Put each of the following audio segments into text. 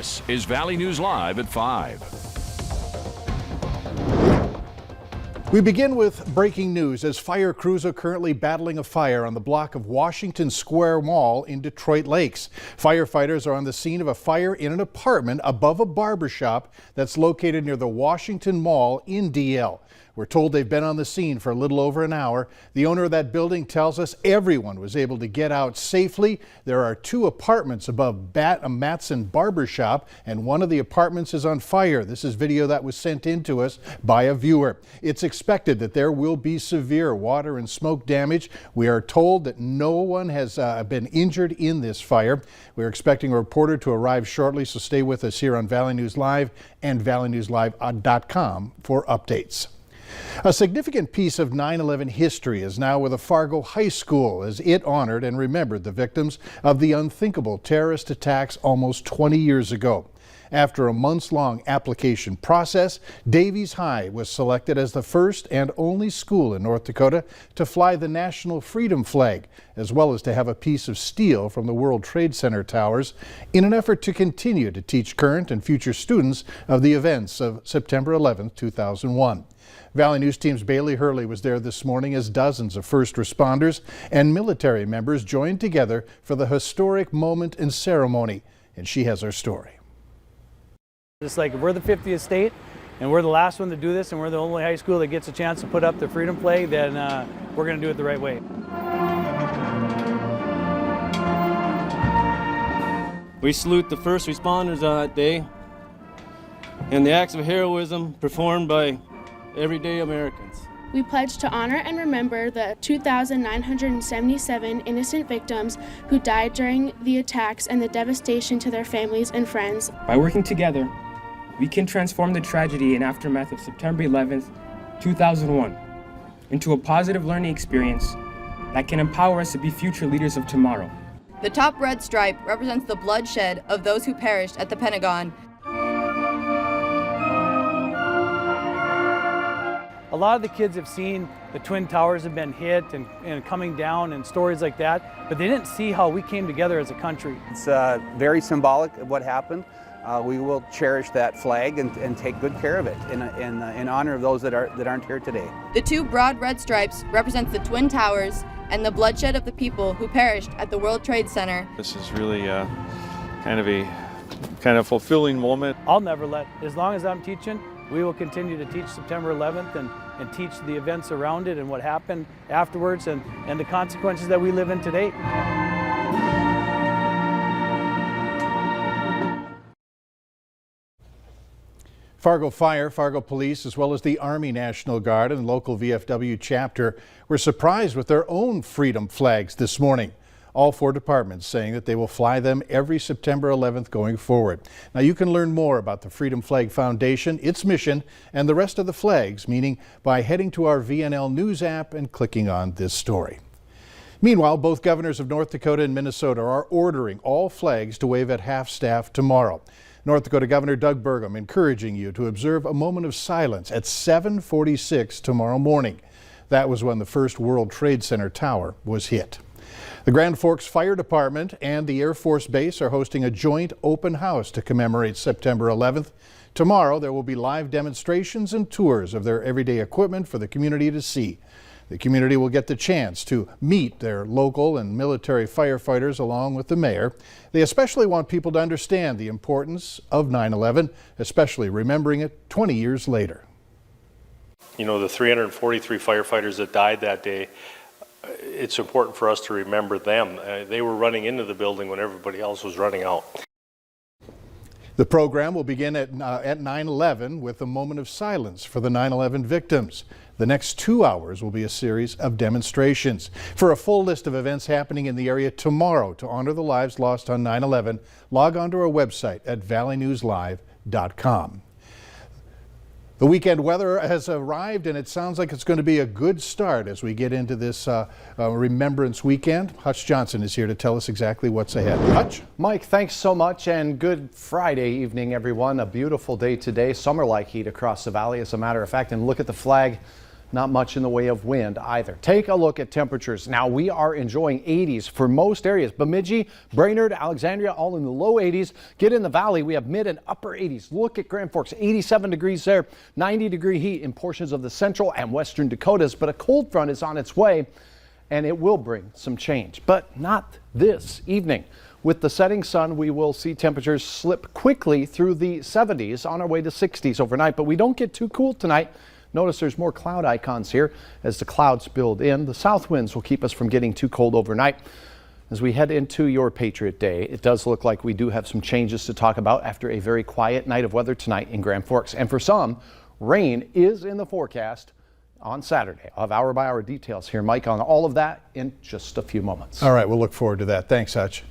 This is Valley News Live at 5. We begin with breaking news as fire crews are currently battling a fire on the block of Washington Square Mall in Detroit Lakes. Firefighters are on the scene of a fire in an apartment above a barber shop that's located near the Washington Mall in DL. We're told they've been on the scene for a little over an hour. The owner of that building tells us everyone was able to get out safely. There are 2 apartments above Matson Barber Shop, and one of the apartments is on fire. This is video that was sent in to us by a viewer. It's expected that there will be severe water and smoke damage. We are told that no one has been injured in this fire. We're expecting a reporter to arrive shortly, so stay with us here on Valley News Live and valleynewslive.com for updates. A significant piece of 9/11 history is now with the Fargo High School as it honored and remembered the victims of the unthinkable terrorist attacks almost 20 years ago. After a months-long application process, Davies High was selected as the first and only school in North Dakota to fly the National Freedom Flag, as well as to have a piece of steel from the World Trade Center towers in an effort to continue to teach current and future students of the events of September 11, 2001. Valley News Team's Bailey Hurley was there this morning as dozens of first responders and military members joined together for the historic moment and ceremony, and she has our story. It's like we're the 50th state and we're the last one to do this and we're the only high school that gets a chance to put up the freedom flag, then we're going to do it the right way. We salute the first responders on that day and the acts of heroism performed by everyday Americans. We pledge to honor and remember the 2,977 innocent victims who died during the attacks and the devastation to their families and friends. By working together, we can transform the tragedy and aftermath of September 11th, 2001 into a positive learning experience that can empower us to be future leaders of tomorrow. The top red stripe represents the bloodshed of those who perished at the Pentagon. A lot of the kids have seen the Twin Towers have been hit and coming down and stories like that, but they didn't see how we came together as a country. It's very symbolic of what happened. We will cherish that flag and take good care of it in honor of those that aren't here today. The 2 broad red stripes represents the Twin Towers and the bloodshed of the people who perished at the World Trade Center. This is really kind of fulfilling moment. I'll never let, as long as I'm teaching, we will continue to teach September 11th and teach the events around it and what happened afterwards and the consequences that we live in today. Fargo Fire, Fargo Police, as well as the Army National Guard and local VFW chapter were surprised with their own freedom flags this morning. All 4 departments saying that they will fly them every September 11th going forward. Now you can learn more about the Freedom Flag Foundation, its mission, and the rest of the flags, meaning by heading to our VNL News app and clicking on this story. Meanwhile, both governors of North Dakota and Minnesota are ordering all flags to wave at half-staff tomorrow. North Dakota Governor Doug Burgum encouraging you to observe a moment of silence at 7:46 tomorrow morning. That was when the first World Trade Center tower was hit. The Grand Forks Fire Department and the Air Force Base are hosting a joint open house to commemorate September 11th. Tomorrow there will be live demonstrations and tours of their everyday equipment for the community to see. The community will get the chance to meet their local and military firefighters along with the mayor. They especially want people to understand the importance of 9/11, especially remembering it 20 years later. You know, the 343 firefighters that died that day, it's important for us to remember them. They were running into the building when everybody else was running out. The program will begin at 9/11 with a moment of silence for the 9/11 victims. The next 2 hours will be a series of demonstrations. For a full list of events happening in the area tomorrow to honor the lives lost on 9/11, log on to our website at valleynewslive.com. The weekend weather has arrived and it sounds like it's going to be a good start as we get into this Remembrance Weekend. Hutch Johnson is here to tell us exactly what's ahead. Hutch? Mike, thanks so much and good Friday evening, everyone. A beautiful day today, summer-like heat across the valley, as a matter of fact. And look at the flag Not much in the way of wind either. Take a look at temperatures. Now we are enjoying 80s for most areas. Bemidji, Brainerd, Alexandria, all in the low 80s. Get in the valley, we have mid and upper 80s. Look at Grand Forks, 87 degrees there, 90-degree heat in portions of the central and western Dakotas. But a cold front is on its way, and it will bring some change, but not this evening. With the setting sun, we will see temperatures slip quickly through the 70s on our way to 60s overnight, but we don't get too cool tonight. Notice there's more cloud icons here as the clouds build in. The south winds will keep us from getting too cold overnight. As we head into your Patriot Day, it does look like we do have some changes to talk about after a very quiet night of weather tonight in Grand Forks. And for some, rain is in the forecast on Saturday. I'll have hour-by-hour details here, Mike, on all of that in just a few moments. All right, we'll look forward to that. Thanks, Hutch.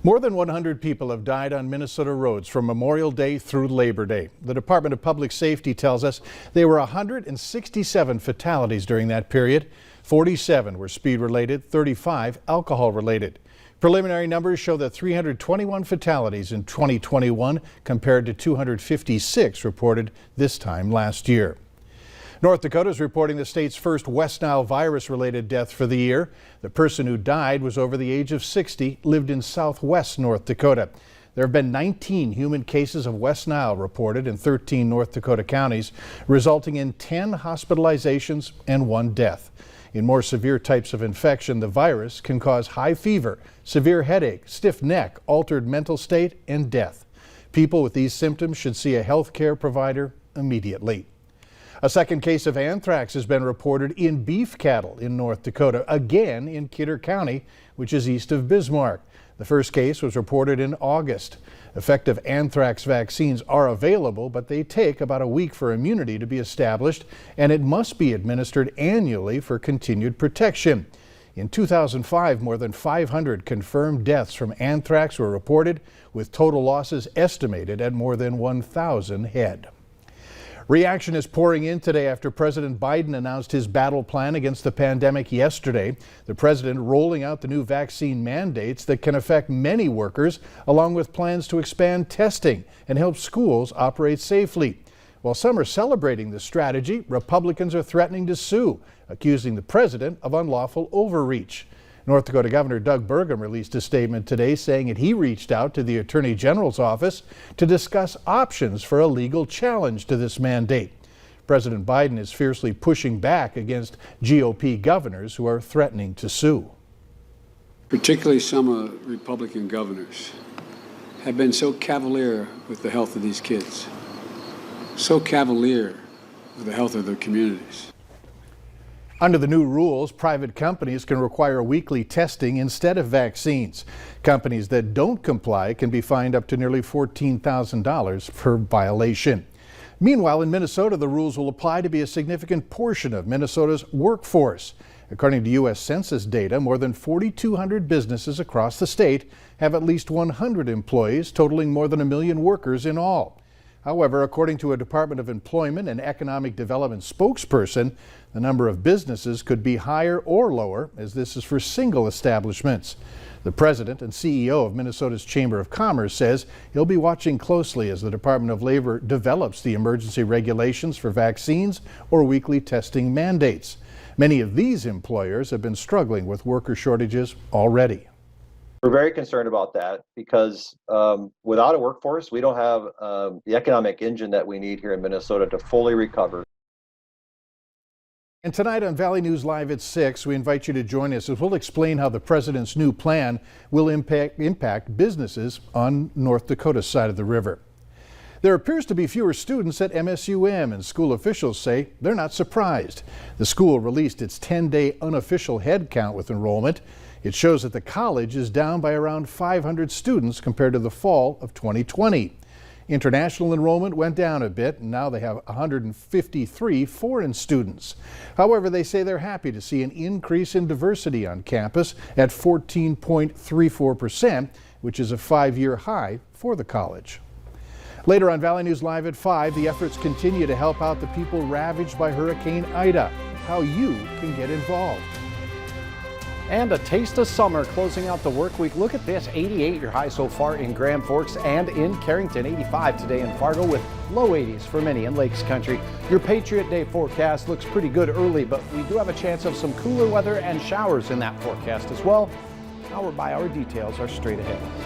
More than 100 people have died on Minnesota roads from Memorial Day through Labor Day. The Department of Public Safety tells us there were 167 fatalities during that period. 47 were speed-related, 35 alcohol-related. Preliminary numbers show that 321 fatalities in 2021 compared to 256 reported this time last year. North Dakota is reporting the state's first West Nile virus-related death for the year. The person who died was over the age of 60, lived in southwest North Dakota. There have been 19 human cases of West Nile reported in 13 North Dakota counties, resulting in 10 hospitalizations and 1 death. In more severe types of infection, the virus can cause high fever, severe headache, stiff neck, altered mental state, and death. People with these symptoms should see a health care provider immediately. A second case of anthrax has been reported in beef cattle in North Dakota, again in Kidder County, which is east of Bismarck. The first case was reported in August. Effective anthrax vaccines are available, but they take about a week for immunity to be established, and it must be administered annually for continued protection. In 2005, more than 500 confirmed deaths from anthrax were reported, with total losses estimated at more than 1,000 head. Reaction is pouring in today after President Biden announced his battle plan against the pandemic yesterday. The president rolling out the new vaccine mandates that can affect many workers, along with plans to expand testing and help schools operate safely. While some are celebrating the strategy, Republicans are threatening to sue, accusing the president of unlawful overreach. North Dakota Governor Doug Burgum released a statement today saying that he reached out to the Attorney General's office to discuss options for a legal challenge to this mandate. President Biden is fiercely pushing back against GOP governors who are threatening to sue. Particularly some Republican governors have been so cavalier with the health of these kids, so cavalier with the health of their communities. Under the new rules, private companies can require weekly testing instead of vaccines. Companies that don't comply can be fined up to nearly $14,000 for violation. Meanwhile, in Minnesota, the rules will apply to be a significant portion of Minnesota's workforce. According to U.S. Census data, more than 4,200 businesses across the state have at least 100 employees, totaling more than 1 million workers in all. However, according to a Department of Employment and Economic Development spokesperson, the number of businesses could be higher or lower, as this is for single establishments. The president and CEO of Minnesota's Chamber of Commerce says he'll be watching closely as the Department of Labor develops the emergency regulations for vaccines or weekly testing mandates. Many of these employers have been struggling with worker shortages already. We're very concerned about that because without a workforce, we don't have the economic engine that we need here in Minnesota to fully recover. And tonight on Valley News Live at 6, we invite you to join us as we'll explain how the president's new plan will impact businesses on North Dakota's side of the river. There appears to be fewer students at MSUM, and school officials say they're not surprised. The school released its 10-day unofficial head count with enrollment. It shows that the college is down by around 500 students compared to the fall of 2020. International enrollment went down a bit, and now they have 153 foreign students. However, they say they're happy to see an increase in diversity on campus at 14.34%, which is a 5-year high for the college. Later on Valley News Live at 5, the efforts continue to help out the people ravaged by Hurricane Ida. How you can get involved. And a taste of summer closing out the work week. Look at this, 88 your high so far in Grand Forks and in Carrington, 85 today in Fargo with low 80s for many in Lakes Country. Your Patriot Day forecast looks pretty good early, but we do have a chance of some cooler weather and showers in that forecast as well. Hour by hour details are straight ahead.